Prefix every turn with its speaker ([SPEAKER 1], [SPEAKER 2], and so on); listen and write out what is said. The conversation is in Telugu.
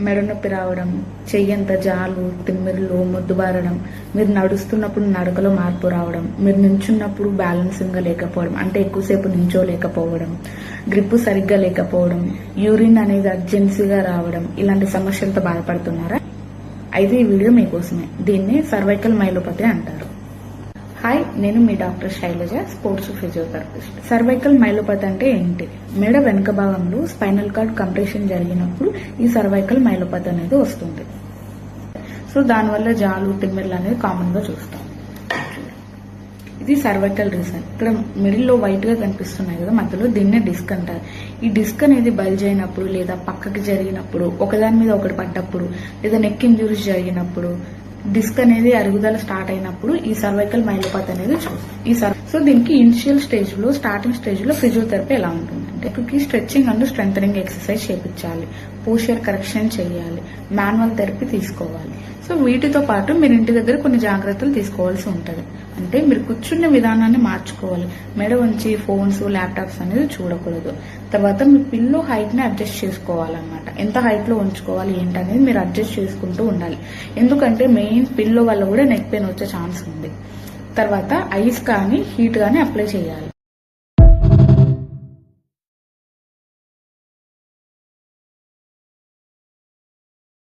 [SPEAKER 1] మెడ నొప్పి రావడం, చెయ్యంత జాలు, తిమ్మిర్లు, మొద్దుబారడం, మీరు నడుస్తున్నప్పుడు నడకలో మార్పు రావడం, మీరు నించున్నప్పుడు బ్యాలెన్సింగ్ గా లేకపోవడం, అంటే ఎక్కువసేపు నించోలేకపోవడం, గ్రిప్ సరిగ్గా లేకపోవడం, యూరిన్ అనేది అర్జెన్సీగా రావడం, ఇలాంటి సమస్యలతో బాధపడుతున్నారా? అయితే ఈ వీడియో మీకోసమే. దీన్ని సర్వైకల్ మైలోపతి అంటారు. హాయ్, నేను మీ doctor Shailaja, sports physiotherapist. Cervical myelopathy అంటే ఏంటి? మెడ వెనుక భాగంలో స్పైనల్ కార్డ్ కంప్రెషన్ జరిగినప్పుడు ఈ సర్వైకల్ మైలోపతి అనేది వస్తుంది. సో దానివల్ల జాలు, తిమ్మిర్లు అనేది కామన్ గా చూస్తాం. ఇది సర్వైకల్ రీజన్. ఇక్కడ మిడిల్ లో వైట్ గా కనిపిస్తున్నాయి కదా, మధ్యలో దీన్నే డిస్క్ అంటారు. ఈ డిస్క్ అనేది బల్జ్ అయినప్పుడు, లేదా పక్కకి జరిగినప్పుడు, ఒకదాని మీద ఒకటి పడ్డప్పుడు, లేదా నెక్ ఇంజురీస్ జరిగినప్పుడు, డిస్క్ అనేది అరుగుదల స్టార్ట్ అయినప్పుడు ఈ సర్వైకల్ మైలోపతి అనేది చూస్తాం. సో దీనికి ఇనిషియల్ స్టేజ్ లో, స్టార్టింగ్ స్టేజ్ లో ఫిజియోథెరపీ ఎలా ఉంటుందంటే, ఇక్కడికి స్ట్రెచ్చింగ్ అండ్ స్ట్రెంథనింగ్ ఎక్సర్సైజ్ చేయించాలి, పోస్చర్ కరెక్షన్ చేయాలి, మాన్యువల్ థెరపీ తీసుకోవాలి. సో వీటితో పాటు మీరు ఇంటి దగ్గర కొన్ని జాగ్రత్తలు తీసుకోవాల్సి ఉంటుంది. అంటే మీరు కూర్చున్న విధానాన్ని మార్చుకోవాలి. మెడ వంచి ఫోన్స్, ల్యాప్టాప్స్ అనేది చూడకూడదు. తర్వాత మీ పిల్లో హైట్ ని అడ్జస్ట్ చేసుకోవాలన్నమాట. ఎంత హైట్ లో ఉంచుకోవాలి ఏంటనేది మీరు అడ్జస్ట్ చేసుకుంటూ ఉండాలి. ఎందుకంటే మెయిన్ పిల్లో వల్ల కూడా నెక్ పెయిన్ వచ్చే ఛాన్స్ ఉంది. తర్వాత ఐస్ కానీ హీట్ కానీ అప్లై చేయాలి.